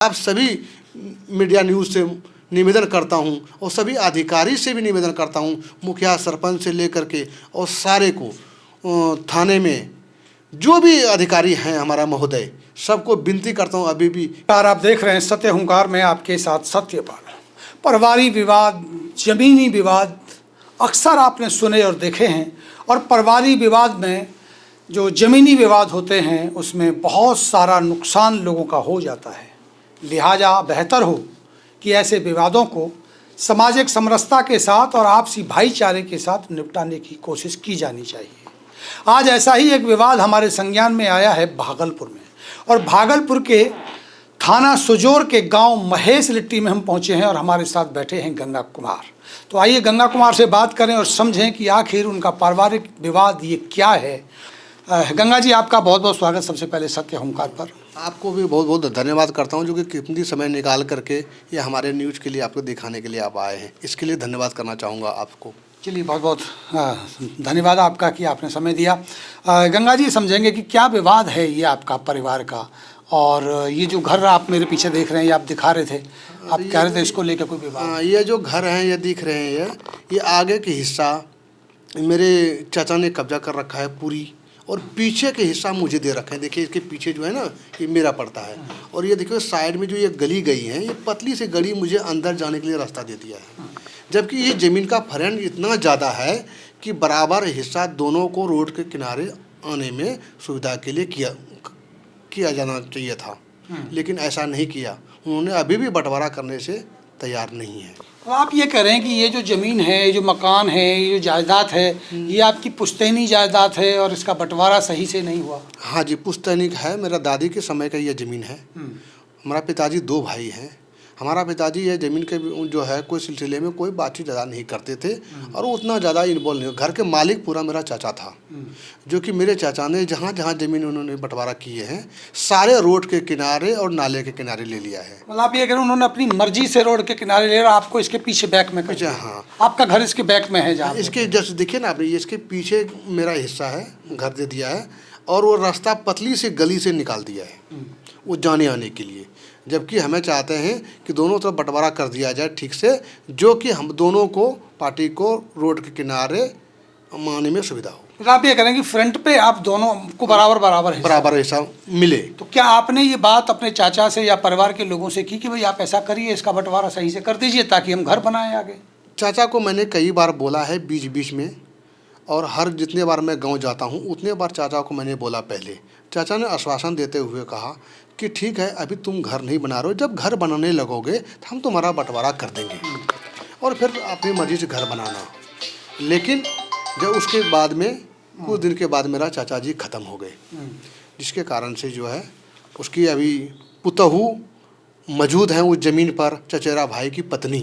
आप सभी media news से निवेदन करता हूं और सभी अधिकारी से भी निवेदन करता हूं, मुखिया सरपंच से लेकर के और सारे को थाने में जो भी अधिकारी हैं हमारा महोदय, सबको विनती करता हूं अभी भी। आप देख रहे हैं सत्य हुंकार में आपके साथ सत्यपाल। पारिवारिक विवाद, ज़मीनी विवाद अक्सर आपने सुने और देखे हैं, और पारिवारिक विवाद में जो ज़मीनी विवाद होते हैं उसमें बहुत सारा नुकसान लोगों का हो जाता है। लिहाजा बेहतर हो कि ऐसे विवादों को सामाजिक समरसता के साथ और आपसी भाईचारे के साथ निपटाने की कोशिश की जानी चाहिए। आज ऐसा ही एक विवाद हमारे संज्ञान में आया है भागलपुर में, और भागलपुर के थाना सुजोर के गांव महेश लिट्टी में हम पहुंचे हैं और हमारे साथ बैठे हैं गंगा कुमार। तो आइए गंगा कुमार से बात करें और समझें कि आखिर उनका पारिवारिक विवाद ये क्या है। गंगा जी, आपका बहुत बहुत स्वागत सबसे पहले सत्य हुंकार पर। आपको भी बहुत बहुत धन्यवाद करता हूं जो कि कीमती समय निकाल करके ये हमारे न्यूज़ के लिए आपको दिखाने के लिए आप आए हैं, इसके लिए धन्यवाद करना चाहूँगा आपको। चलिए, बहुत बहुत धन्यवाद आपका कि आपने समय दिया। गंगा जी, समझेंगे कि क्या विवाद है ये आपका परिवार का, और ये जो घर आप मेरे पीछे देख रहे हैं, ये आप दिखा रहे थे, आप कह रहे थे इसको लेकर कोई विवाद। ये जो घर हैं ये दिख रहे हैं, ये आगे के हिस्सा मेरे चाचा ने कब्जा कर रखा है पूरी, और पीछे के हिस्सा मुझे दे रखे हैं। देखिए इसके पीछे जो है ना, ये मेरा पड़ता है, और ये देखिए साइड में जो ये गली गई है, ये पतली सी गली मुझे अंदर जाने के लिए रास्ता दे दिया है। जबकि ये ज़मीन का फर्क इतना ज़्यादा है कि बराबर हिस्सा दोनों को रोड के किनारे आने में सुविधा के लिए किया जाना चाहिए था, लेकिन ऐसा नहीं किया। उन्होंने अभी भी बंटवारा करने से तैयार नहीं है। तो आप ये कह रहे हैं कि ये जो ज़मीन है, ये जो मकान है, ये जो जायदाद है, ये आपकी पुश्तैनी जायदाद है और इसका बंटवारा सही से नहीं हुआ। हाँ जी, पुश्तैनी है, मेरा दादी के समय का ये ज़मीन है। हमारा पिताजी 2 भाई हैं। हमारा पिताजी ये ज़मीन के जो है कोई सिलसिले में कोई बातचीत ज़्यादा नहीं करते थे, और उतना ज़्यादा इन्वॉल्व नहीं। घर के मालिक पूरा मेरा चाचा था, जो कि मेरे चाचा ने जहाँ जहाँ ज़मीन उन्होंने बंटवारा किए हैं, सारे रोड के किनारे और नाले के किनारे ले लिया है। मतलब आप ये कह रहे हैं उन्होंने अपनी मर्जी से रोड के किनारे ले रहा, आपको इसके पीछे बैक में। हाँ, आपका घर इसके बैक में है जहाँ इसके जैसे देखिए ना आपने, इसके पीछे मेरा हिस्सा है, घर दे दिया है, और वो रास्ता पतली से गली से निकाल दिया है वो जाने आने के लिए। जबकि हमें चाहते हैं कि दोनों तरफ बंटवारा कर दिया जाए ठीक से, जो कि हम दोनों को, पार्टी को रोड के किनारे आने में सुविधा हो। तो आप ये करें कि फ्रंट पे आप दोनों को बराबर हिस्सा मिले। तो क्या आपने ये बात अपने चाचा से या परिवार के लोगों से की कि भाई आप ऐसा करिए, इसका बंटवारा सही से कर दीजिए ताकि हम घर बनाएं आगे? चाचा को मैंने कई बार बोला है बीच बीच में, और हर जितने बार मैं गांव जाता हूं उतने बार चाचा को मैंने बोला। पहले चाचा ने आश्वासन देते हुए कहा कि ठीक है, अभी तुम घर नहीं बना रहे हो, जब घर बनाने लगोगे तो हम तुम्हारा बंटवारा कर देंगे, और फिर अपनी मर्जी से घर बनाना। लेकिन जब उसके बाद में कुछ दिन के बाद मेरा चाचा जी ख़त्म हो गए, जिसके कारण से जो है उसकी अभी पुतहू मौजूद हैं उस ज़मीन पर, चचेरा भाई की पत्नी।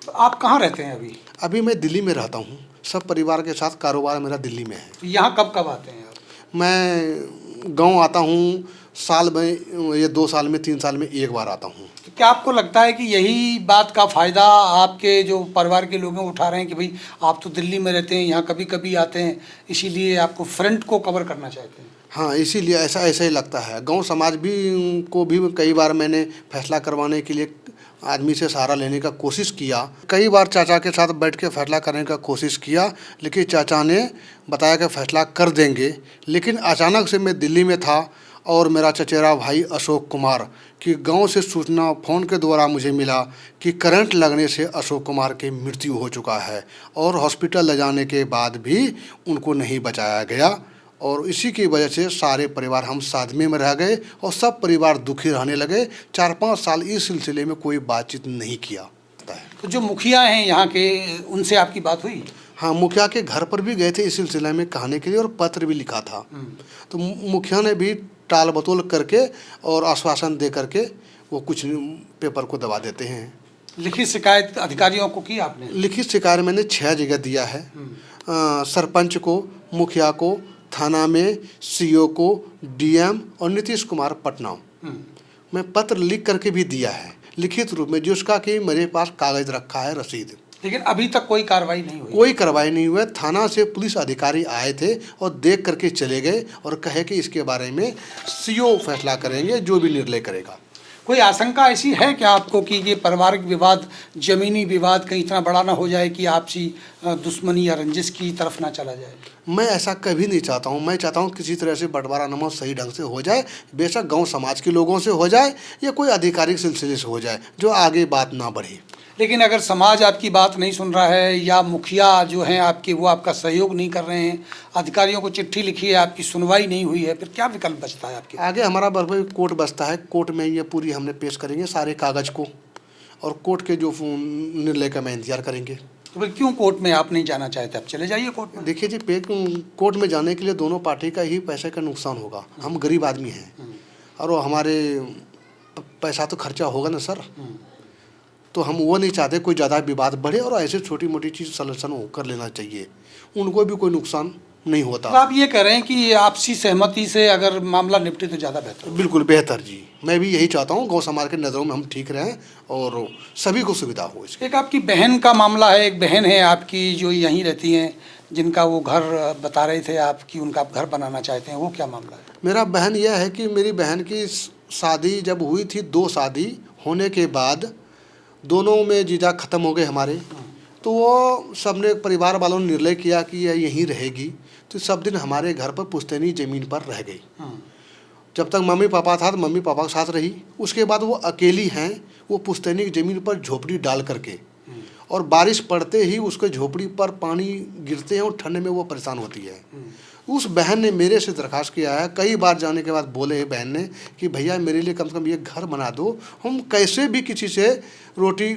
तो आप कहाँ रहते हैं अभी? अभी मैं दिल्ली में रहता हूँ, सब परिवार के साथ कारोबार मेरा दिल्ली में है। यहाँ कब कब आते हैं आप? मैं गांव आता हूँ साल में, ये 2 साल में 3 साल में एक बार आता हूँ। तो क्या आपको लगता है कि यही बात का फ़ायदा आपके जो परिवार के लोग हैं उठा रहे हैं कि भाई आप तो दिल्ली में रहते हैं, यहाँ कभी कभी आते हैं, इसीलिए आपको फ्रंट को कवर करना चाहते हैं? हाँ, इसीलिए ऐसा ही लगता है। गांव समाज भी को भी कई बार मैंने फैसला करवाने के लिए आदमी से सहारा लेने का कोशिश किया। कई बार चाचा के साथ बैठ के फैसला करने का कोशिश किया, लेकिन चाचा ने बताया कि फैसला कर देंगे। लेकिन अचानक से मैं दिल्ली में था, और मेरा चचेरा भाई अशोक कुमार की गांव से सूचना फ़ोन के द्वारा मुझे मिला कि करंट लगने से अशोक कुमार की मृत्यु हो चुका है, और हॉस्पिटल ले जाने के बाद भी उनको नहीं बचाया गया। और इसी की वजह से सारे परिवार हम सादमे में रह गए, और सब परिवार दुखी रहने लगे। 4-5 साल इस सिलसिले में कोई बातचीत नहीं किया। तो जो मुखिया हैं यहाँ के, उनसे आपकी बात हुई? हाँ, मुखिया के घर पर भी गए थे इस सिलसिले में कहने के लिए, और पत्र भी लिखा था। तो मुखिया ने भी टाल बतोल करके और आश्वासन दे करके वो कुछ पेपर को दबा देते हैं। लिखित शिकायत अधिकारियों को की आपने? लिखित शिकायत मैंने 6 जगह दिया है, सरपंच को, मुखिया को, थाना में सीओ को, डीएम और नीतीश कुमार पटना। मैं पत्र लिख करके भी दिया है लिखित रूप में, जिसका कि मेरे पास कागज़ रखा है, रसीद। लेकिन अभी तक कोई कार्रवाई नहीं हुई? कोई कार्रवाई नहीं हुआ। थाना से पुलिस अधिकारी आए थे और देख करके चले गए, और कहे कि इसके बारे में सीओ फैसला करेंगे, जो भी निर्णय करेगा। कोई आशंका ऐसी है क्या आपको कि ये पारिवारिक विवाद, ज़मीनी विवाद कहीं इतना बड़ा ना हो जाए कि आपसी दुश्मनी या रंजिश की तरफ ना चला जाए? मैं ऐसा कभी नहीं चाहता हूँ। मैं चाहता हूँ किसी तरह से बंटवारा नमक सही ढंग से हो जाए, बेशक गांव समाज के लोगों से हो जाए या कोई आधिकारिक सिलसिले से हो जाए, जो आगे बात ना बढ़े। लेकिन अगर समाज आपकी बात नहीं सुन रहा है या मुखिया जो हैं आपके वो आपका सहयोग नहीं कर रहे हैं, अधिकारियों को चिट्ठी लिखी है, आपकी सुनवाई नहीं हुई है, फिर क्या विकल्प बचता है आपके? आगे हमारा बरबर कोर्ट बसता है। कोर्ट में ये पूरी हमने पेश करेंगे सारे कागज़ को, और कोर्ट के जो निर्णय का मैं इंतजार करेंगे। तो फिर क्यों कोर्ट में आप नहीं जाना चाहते? आप चले जाइए कोर्ट में। देखिए जी, कोर्ट में जाने के लिए दोनों पार्टी का ही पैसे का नुकसान होगा। हम गरीब आदमी हैं और वो हमारे पैसा तो खर्चा होगा ना सर। तो हम वो नहीं चाहते कोई ज़्यादा विवाद बढ़े, और ऐसे छोटी मोटी चीज़ सॉल्यूशन कर लेना चाहिए, उनको भी कोई नुकसान नहीं होता। तो आप ये कह रहे हैं कि आपसी सहमति से अगर मामला निपटे तो ज़्यादा बेहतर? बिल्कुल बेहतर जी, मैं भी यही चाहता हूँ। गौ समाज के नज़रों में हम ठीक रहें और सभी को सुविधा हो इसकी। एक आपकी बहन का मामला है, एक बहन है आपकी जो यहीं रहती हैं, जिनका वो घर बता रहे थे आप कि उनका आप घर बनाना चाहते हैं, वो क्या मामला है? मेरा बहन यह है कि मेरी बहन की शादी जब हुई थी, 2 शादी होने के बाद दोनों में जीजा ख़त्म हो गए हमारे, तो वो सबने परिवार वालों ने निर्णय किया कि यह यहीं रहेगी। तो सब दिन हमारे घर पर पुश्तैनी ज़मीन पर रह गई। जब तक मम्मी पापा था तो मम्मी पापा के साथ रही। उसके बाद वो अकेली हैं, वो पुश्तैनी की ज़मीन पर झोपड़ी डाल करके, और बारिश पड़ते ही उसके झोपड़ी पर पानी गिरते हैं और ठंड में वो परेशान होती है। उस बहन ने मेरे से दरख्वास्त किया है, कई बार जाने के बाद बोले बहन ने कि भैया मेरे लिए कम से कम ये घर बना दो, हम कैसे भी किसी से रोटी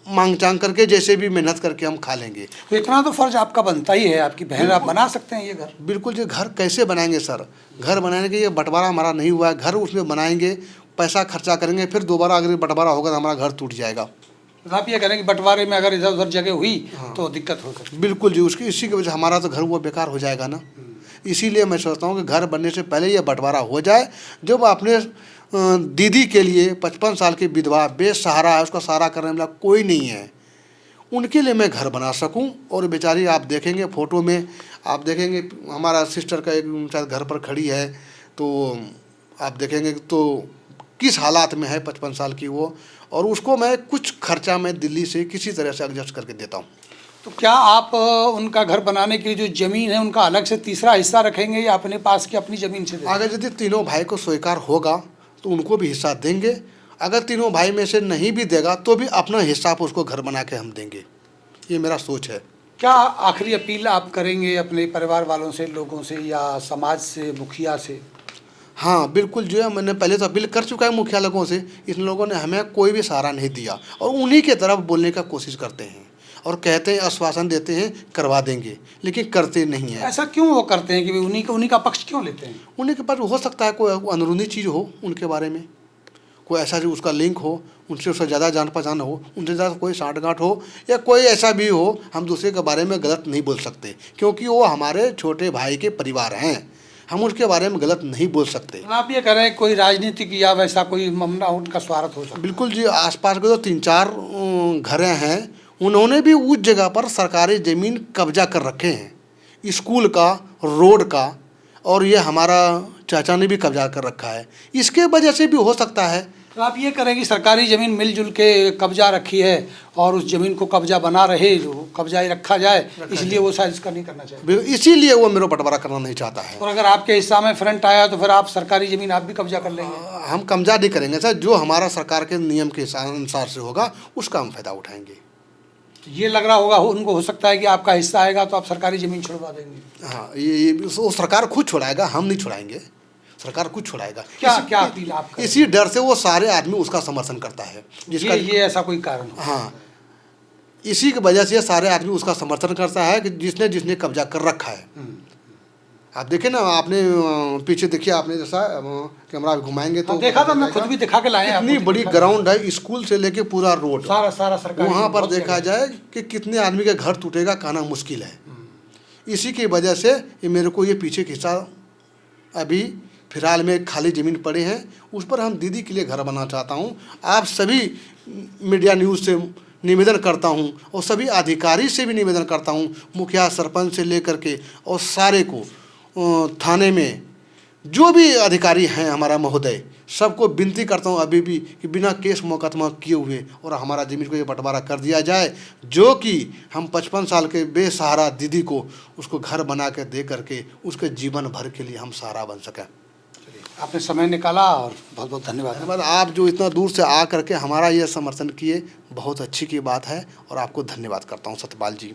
मांग चांग करके जैसे भी मेहनत करके हम खा लेंगे। तो इतना तो फर्ज आपका बनता ही है, आपकी बहन, आप बना सकते हैं ये घर। बिल्कुल जी, घर कैसे बनाएंगे सर? घर बनाने के ये बंटवारा हमारा नहीं हुआ है, घर उसमें बनाएंगे, पैसा खर्चा करेंगे, फिर दोबारा अगर बंटवारा होगा तो हमारा घर टूट जाएगा। तो आप ये कह रहे हैं कि बंटवारे में अगर इधर उधर जगह हुई तो दिक्कत हो सकती है। बिल्कुल जी, उसकी इसी की वजह से हमारा तो घर वो बेकार हो जाएगा ना। इसीलिए मैं सोचता हूँ कि घर बनने से पहले ये बंटवारा हो जाए। जब अपने दीदी के लिए 55 साल की विधवा बेसहारा है, उसका सहारा करने वाला कोई नहीं है, उनके लिए मैं घर बना सकूं। और बेचारी आप देखेंगे फ़ोटो में, आप देखेंगे हमारा सिस्टर का एक शायद घर पर खड़ी है, तो आप देखेंगे तो किस हालात में है 55 साल की वो, और उसको मैं कुछ खर्चा मैं दिल्ली से किसी तरह से एडजस्ट करके देता हूँ। तो क्या आप उनका घर बनाने के लिए जो ज़मीन है उनका अलग से तीसरा हिस्सा रखेंगे या अपने पास की अपनी ज़मीन से देंगे? अगर यदि तीनों भाई को स्वीकार होगा तो उनको भी हिस्सा देंगे। अगर तीनों भाई में से नहीं भी देगा तो भी अपना हिस्सा आप उसको घर बना के हम देंगे। ये मेरा सोच है। क्या आखिरी अपील आप करेंगे अपने परिवार वालों से, लोगों से, या समाज से, मुखिया से? हाँ बिल्कुल, जो है मैंने पहले तो अपील कर चुका है मुखिया लोगों से। इन लोगों ने हमें कोई भी सहारा नहीं दिया और उन्हीं के तरफ बोलने का कोशिश करते हैं और कहते हैं, आश्वासन देते हैं करवा देंगे, लेकिन करते नहीं हैं। ऐसा क्यों वो करते हैं कि उन्हीं का पक्ष क्यों लेते हैं? उन्हीं के पास हो सकता है कोई अंदरूनी चीज़ हो उनके बारे में, कोई ऐसा जो उसका लिंक हो, उनसे उसका ज़्यादा जान पहचान हो, उनसे ज़्यादा कोई साठगांठ हो, या कोई ऐसा भी हो। हम दूसरे के बारे में गलत नहीं बोल सकते क्योंकि वो हमारे छोटे भाई के परिवार हैं, हम उसके बारे में गलत नहीं बोल सकते। आप ये कह रहे हैं कोई राजनीतिक या वैसा कोई मामला उनका स्वार्थ हो सकता है? बिल्कुल जी, आसपास के तो 3-4 घरें हैं, उन्होंने भी उस जगह पर सरकारी ज़मीन कब्जा कर रखे हैं, स्कूल का, रोड का, और ये हमारा चाचा ने भी कब्जा कर रखा है। इसके वजह से भी हो सकता है। तो आप ये करें कि सरकारी ज़मीन मिलजुल के कब्जा रखी है और उस ज़मीन को कब्जा बना रहे, जो कब्जा ही रखा जाए, इसलिए वो शायद इसका नहीं करना चाहिए। इसीलिए वो मेरा बंटवारा करना नहीं चाहता है। और अगर आपके हिस्सा में फ्रंट आया तो फिर आप सरकारी ज़मीन आप भी कब्जा कर लेंगे? हम कब्जा नहीं करेंगे सर, जो हमारा सरकार के नियम के अनुसार से होगा उसका हम फ़ायदा उठाएंगे। ये लग रहा होगा उनको, हो सकता है कि आपका हिस्सा आएगा तो आप सरकारी ज़मीन छुड़वा देंगे। हाँ, ये वो सरकार खुद छुड़ाएगा, हम नहीं छुड़ाएंगे, सरकार खुद छुड़ाएगा। क्या अपील आप करें? इसी डर से वो सारे आदमी उसका समर्थन करता है, जिसका ये ऐसा कोई कारण हो? हाँ, इसी की वजह से सारे आदमी उसका समर्थन करता है कि जिसने कब्जा कर रखा है। आप देखें ना, आपने पीछे देखिए, आपने जैसा कैमरा घुमाएंगे तो देखा था, मैं खुद भी दिखा के लाए हैं। इतनी बड़ी ग्राउंड है, स्कूल से लेके पूरा रोड, सारा सरकारी, वहाँ पर देखा जाए कि कितने आदमी के घर टूटेगा कहना मुश्किल है। इसी की वजह से ये मेरे को ये पीछे के हिस्सा अभी फिलहाल में खाली ज़मीन पड़े हैं, उस पर हम दीदी के लिए घर बनाना चाहता हूँ। आप सभी मीडिया न्यूज़ से निवेदन करता हूँ और सभी अधिकारी से भी निवेदन करता हूँ, मुखिया सरपंच से लेकर के और सारे को, थाने में जो भी अधिकारी हैं हमारा महोदय, सबको विनती करता हूँ अभी भी कि बिना केस मुकदमा किए हुए और हमारा ज़मीन को ये बंटवारा कर दिया जाए, जो कि हम 55 साल के बेसहारा दीदी को उसको घर बना के दे करके उसके जीवन भर के लिए हम सहारा बन सकें। आपने समय निकाला और बहुत बहुत धन्यवाद। धन्यवाद। आप जो इतना दूर से आ करके हमारा ये समर्थन किए, बहुत अच्छी की बात है और आपको धन्यवाद करता हूँ सतपाल जी।